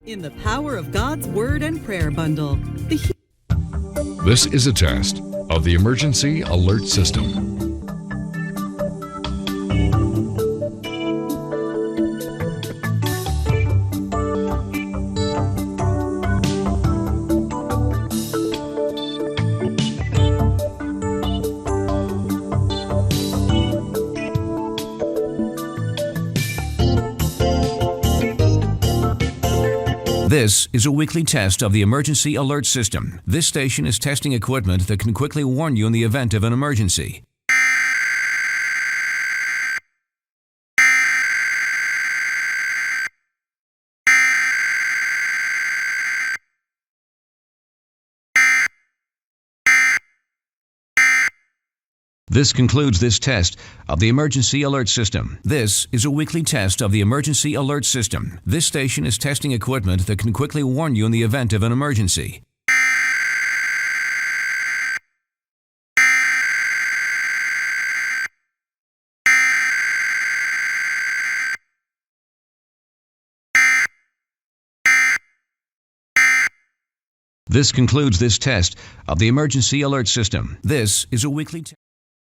In the Power of God's Word and Prayer Bundle. This is a test of the emergency alert system. This is a weekly test of the Emergency Alert System. This station is testing equipment that can quickly warn you in the event of an emergency. This concludes this test of the Emergency Alert System. This is a weekly test of the Emergency Alert System. This station is testing equipment that can quickly warn you in the event of an emergency. This concludes this test of the Emergency Alert System. This is a weekly test.